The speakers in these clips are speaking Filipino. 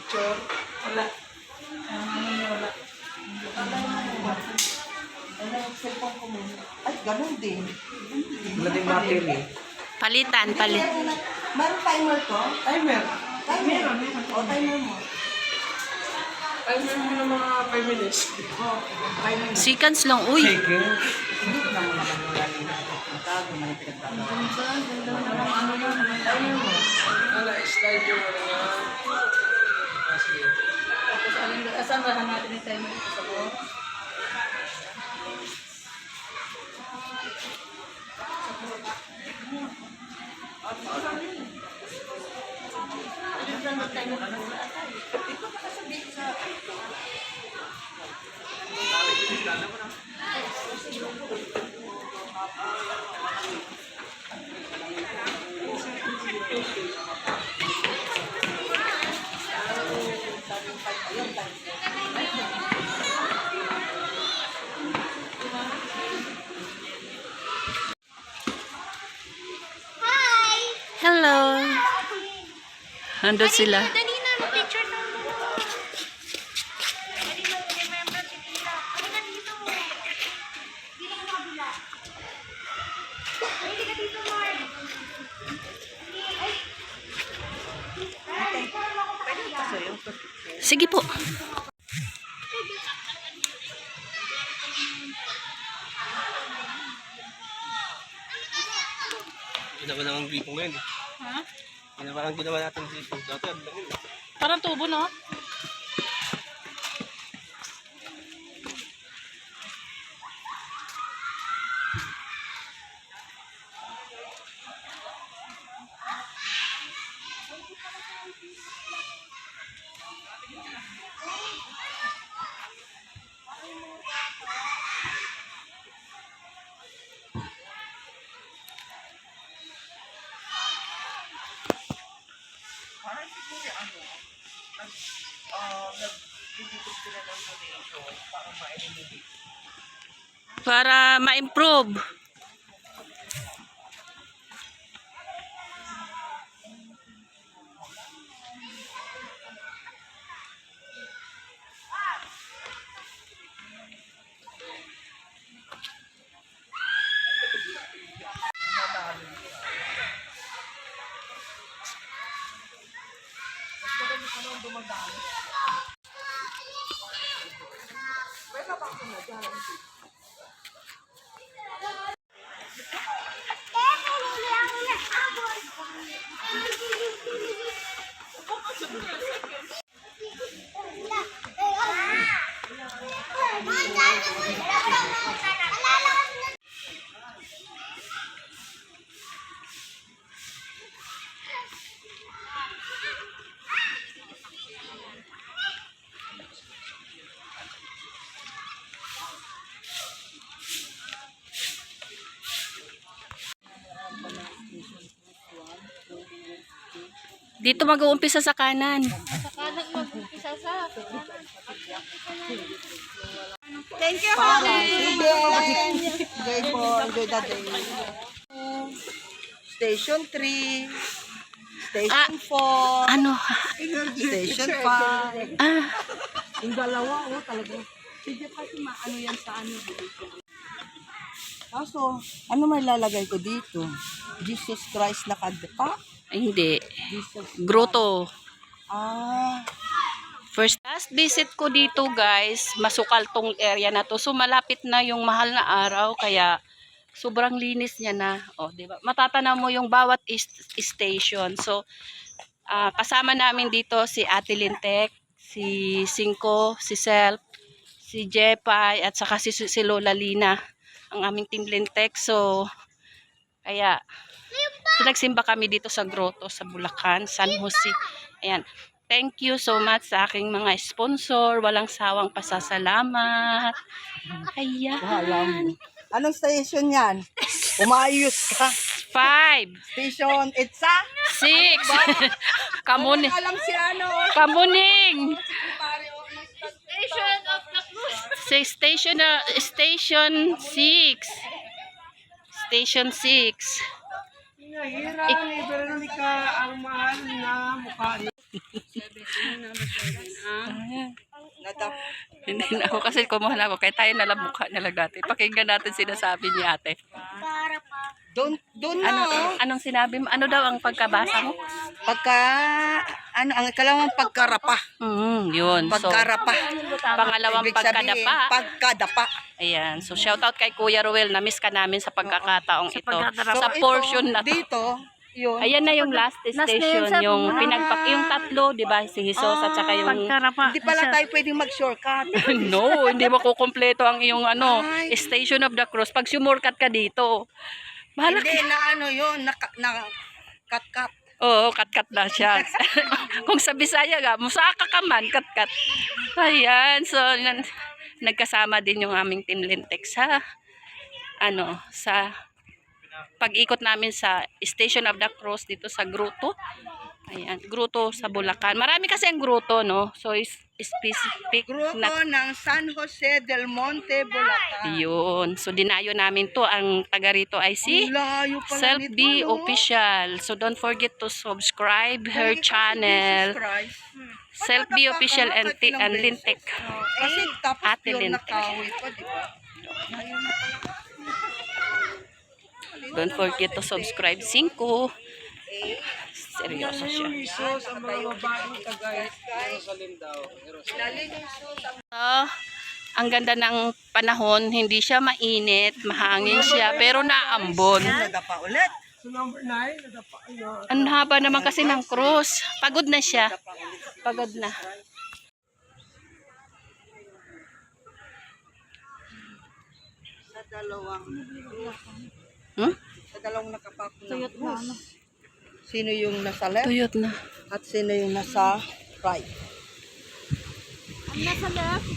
picture. Wala. Wala. Wala yung cellphone ko muna. Ay, ganun din. Wala din battery. Palitan. Meron timer to? Timer. Timer? O, timer mo. Timer mo ng mga 5 minutes. Timer mo. Seconds lang, uy. Sige. Hindi ko naman naman yung galing na. Tago na yung pinagtago. Timer mo. Wala, slide yung ano nga. Sige. Tapos asan ba natin yung timer dito sa loob? Hello. Nandun sila. Dali na, mag-picture na mo. Dali na, remember si Tita. Ano ka dito? Dito ka kabila. Ay, hindi ka dito, Mark. Sige po. Ginawa na ang gripo ngayon. Ha? Ginawa natin dito. Dati ang langin. Parang tubo, no? Para ma-improve. Dito mag-uumpisa sa kanan. Sa kanan mag-umpisa sa. Thank you, honey. Enjoy po. Enjoy the day. Station 3. Station 4. Ano? Station 5. Ah, Yung dalawa, talaga. Sige kasi maano yan sa ano. Kaso, ano may lalagay ko dito? Jesus Christ nakadpa? hindi. Jesus. Grotto. Ah, Last visit ko dito guys, masukal tong area na to. So malapit na yung mahal na araw kaya sobrang linis niya na. Oh, di ba? Matatanaw mo yung bawat station. So kasama namin dito si Ate Lintek, si Cinco, si Self, si Jepay at saka si Lola Lina, ang aming team Lintek. So kaya nagsimba kami dito sa Grotto sa Bulacan, San Jose. Ayan. Thank you so much sa aking mga sponsor. Walang sawang pasasalamat. Ayan. anong station yan? Umayos ka. 5, Station Itza? 6. Kamuning. Alam si ano. Kamuning. Station of the Cruz. Station 6. Station 6. Hira ni Veronica ang mahal na mukha niya. Hindi na ako kasi kumuha na ako. Kaya tayo nalang mukha nila dati. Pakinggan natin sinasabi ni ate. Para pa. Doon na. Anong sinabi mo? Ano daw ang pagkabasa mo? Ang ikalawang pagkarapa. Yun. So, Pagkarapa. pangalawang Ibig sabihin, pagkadapa. pagkadapa. Ayan. So, shoutout kay Kuya Ruel. Na-miss ka namin sa pagkakataong ito. Sa ito, portion na to. dito, yun. Ayan na yung last station. Yung yung tatlo, di ba? Si Jesus at saka yung... Hindi pala tayo pwedeng mag-shortcut. No, hindi makukumpleto ang iyong Station of the Cross. Pag sumurkat ka dito. Bahala Hindi na yun, cut-cut. Oo, kat-kat na siya. Kung sa Bisaya ga, musaka ka man, kat-kat. Ayan, so nagkasama din yung aming Team Lintex sa sa pag-ikot namin sa Station of the Cross dito sa Grotto. Ayan, Grotto sa Bulacan. Marami kasi ang grotto, no? So, specific Grupo na ng San Jose del Monte, Bulacan. yun. So, dinayo namin to. Ang taga rito ay si Ang layo pala Self nito, B no? Official. So, don't forget to subscribe her Kasi channel. Jesus Christ. Self B Official and Lintek. Kasi tapos Ate yun Lintek. nakawit pa, di ba? Ayun na pala. Don't forget to subscribe. 5. Seryoso siya. Jesus, ang mga babaeng taga Jerusalem daw. So, ang ganda ng panahon. Hindi siya mainit. Mahangin siya. Pero naambon. Nadapa ulit. So number 9, nadapa niyo. Ang haba naman kasi ng cross. Pagod na siya. Pagod na. Sa dalawang sa dalawang nakapako ng krus. Sino yung nasa left Tuyot na. at sino yung nasa right? Ang nasa left,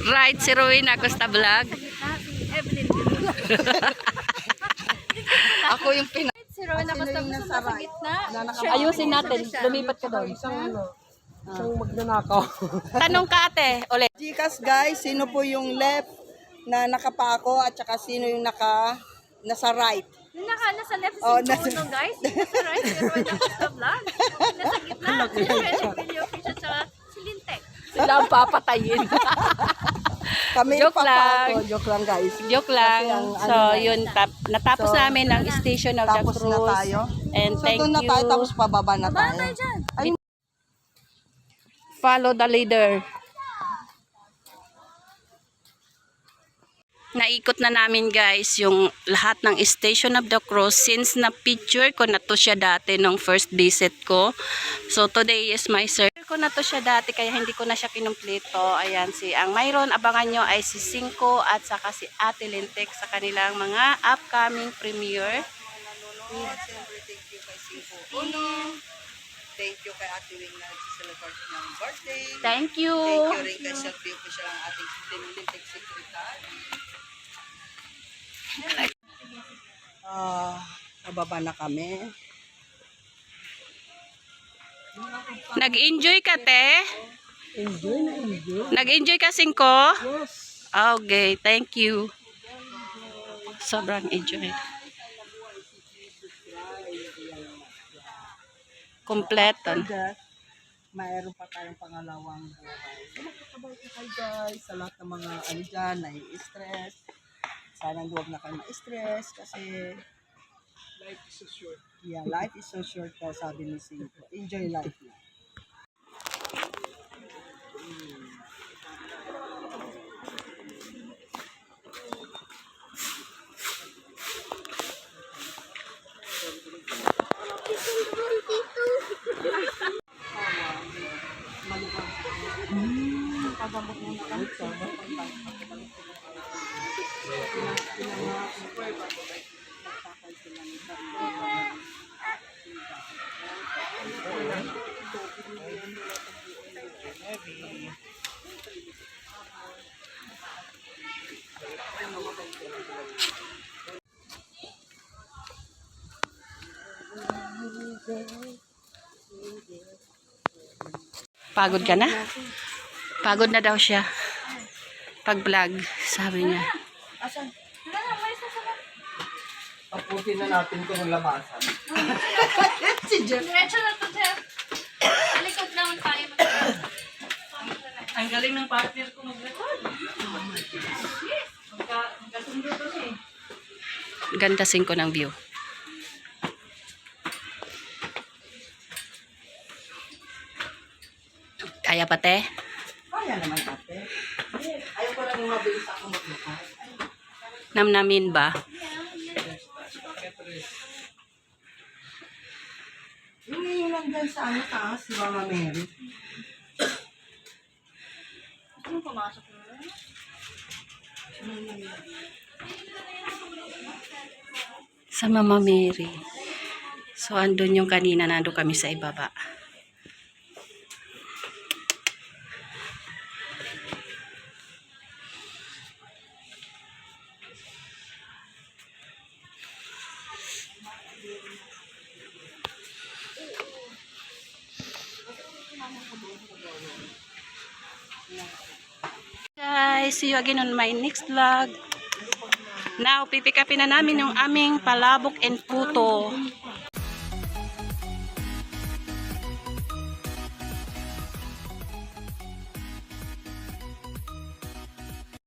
Right, si Rowena Acosta Vlog. si Evelyn. Ako yung Si Rowan ako Sino yung nasa sa right? gitna. Ayusin natin. Lumipat ka doon. Isang magnanakaw. Tanong ka ate. Ulit. Gcash guys, sino po yung left na nakapako at saka sino yung nasa right? Yung nasa left Oh, si Uno, guys. Yung nasa right, si Rowan ako sa vlog. Nasa gitna, si Evelyn Video Official, tsaka si Lintek. Sila ang papatayin. Kami Joke yung papako. lang. Joke lang guys. Joke lang. Kasi ang So, yun. Natapos So, namin ang Station of the Tapos na Cross. tayo. And So thank doon na you. tayo tapos pababa na Baba tayo. tayo dyan. Follow the leader. Naikot na namin guys yung lahat ng Station of the Cross since na-picture ko na to siya dati nung first visit ko. So today is my survey ko na to siya dati kaya hindi ko na siya kinumpleto. Ayan si ang mayroon abangan nyo ay si Cinco at saka si Ate Lintek sa kanilang mga upcoming premiere. Siyempre, thank you kay Cinco Uno. Thank you kay Ate Wing na celebrate ng birthday. Thank you. Thank you rin kay Selfie Official ang ating Lintek Secretary. Nababa na kami. Nag-enjoy ka, te? Nag-enjoy ka, Cinco? Yes. Okay, thank you. Sobrang enjoy. Kompleto. Mayroon pa tayong pangalawang buhay. So, makakabay ko kayo guys sa lahat ng mga dyan, stress. Sana huwag na kayo ma-stress kasi Life is so short. yeah, life is so short daw, sabi ni Cinco. Enjoy life na. Pagod ka na? Pagod na daw siya. Pag vlog, sabi niya. Ikutin na natin itong labasan. Si Jeff. Diretso na to, Jeff. Sa likod naman tayo. Ang galing ng partner ko mag-record. Magkasundo to eh. Ganda 5 ng view. Kaya pa, te? Kaya naman ate. Ayaw ko lang yung mabilis ako maglakad. Namnamin ba? Yung nandyan sa ano taas, si Mama Mary. Gusto mo pumasok na? Sa Mama Mary. So, andun yung kanina, nandun kami sa ibaba. Guys, see you again on my next vlog. Now, pipick upin na namin yung aming palabok and puto.